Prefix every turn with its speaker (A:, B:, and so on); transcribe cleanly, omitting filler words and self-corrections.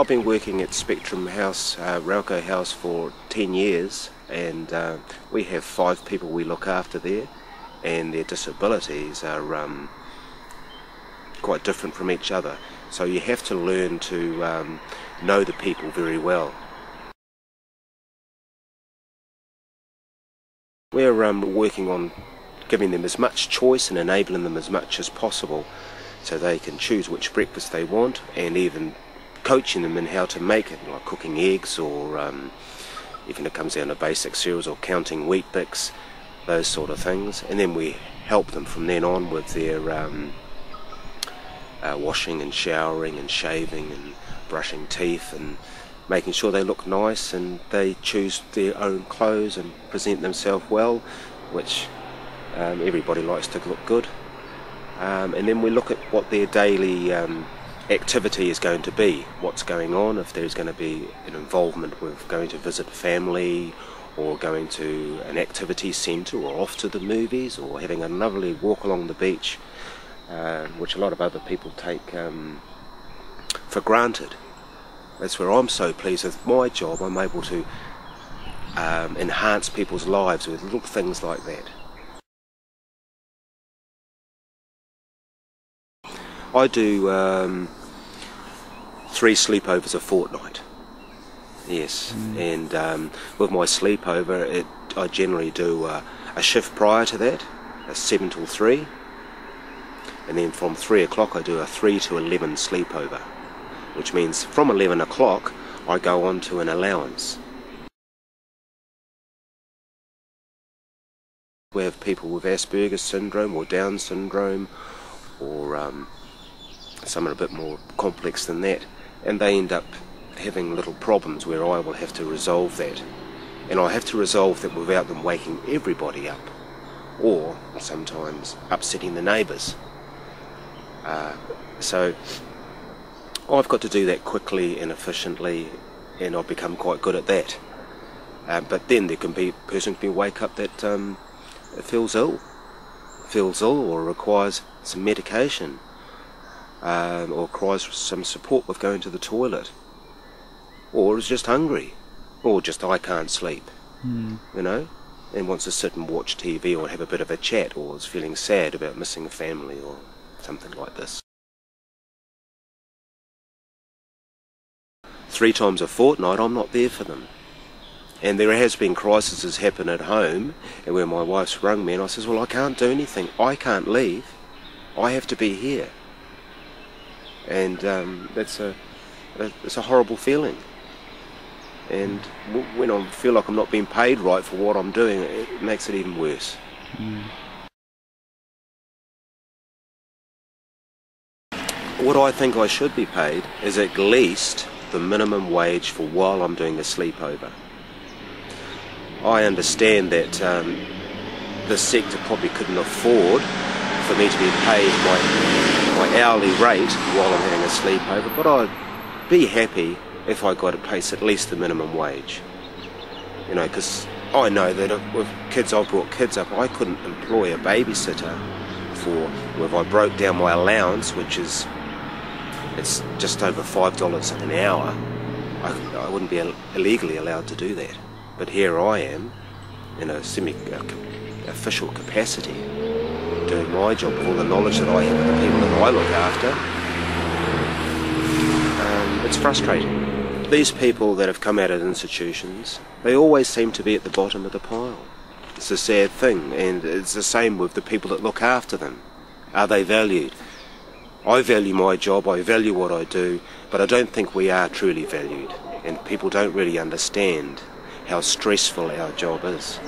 A: I've been working at Spectrum House, Rauko House for 10 years, and we have 5 people we look after there, and their disabilities are quite different from each other. So you have to learn to know the people very well. We're working on giving them as much choice and enabling them as much as possible so they can choose which breakfast they want, and even coaching them in how to make it, like cooking eggs, or even it comes down to basic cereals or counting wheat bix, those sort of things. And then we help them from then on with their washing and showering and shaving and brushing teeth and making sure they look nice and they choose their own clothes and present themselves well, which everybody likes to look good. And then we look at what their daily activity is going to be, what's going on, if there's going to be an involvement with going to visit family or going to an activity centre or off to the movies or having a lovely walk along the beach, which a lot of other people take for granted. That's where I'm so pleased with my job. I'm able to enhance people's lives with little things like that. I do 3 sleepovers a fortnight. Yes, and with my sleepover, I generally do a shift prior to that, a 7 till 3, and then from 3 o'clock I do a 3 to 11 sleepover, which means from 11 o'clock I go on to an allowance. We have people with Asperger's syndrome or Down syndrome, or some are a bit more complex than that, and they end up having little problems where I will have to resolve that, and I have to resolve that without them waking everybody up or sometimes upsetting the neighbours. So I've got to do that quickly and efficiently, and I've become quite good at that. But then there can be a person can wake up that feels ill or requires some medication, or requires some support with going to the toilet, or is just hungry, or just I can't sleep, you know, and wants to sit and watch TV or have a bit of a chat, or is feeling sad about missing a family or something like this. 3 times a fortnight I'm not there for them. And there has been crises happen at home, and where my wife's rung me and I says, well, I can't do anything, I can't leave, I have to be here. And it's a horrible feeling. And when I feel like I'm not being paid right for what I'm doing, it makes it even worse. What I think I should be paid is at least the minimum wage for while I'm doing a sleepover. I understand that this sector probably couldn't afford for me to be paid my hourly rate while I'm having a sleepover, but I'd be happy if I got at least the minimum wage. You know, because I know that with kids, I've brought kids up, I couldn't employ a babysitter if I broke down my allowance, which is it's just over $5 an hour. I wouldn't be illegally allowed to do that. But here I am, in a semi-official capacity, doing my job with all the knowledge that I have of the people that I look after. It's frustrating. These people that have come out of institutions, they always seem to be at the bottom of the pile. It's a sad thing, and it's the same with the people that look after them. Are they valued? I value my job, I value what I do, but I don't think we are truly valued, and people don't really understand how stressful our job is.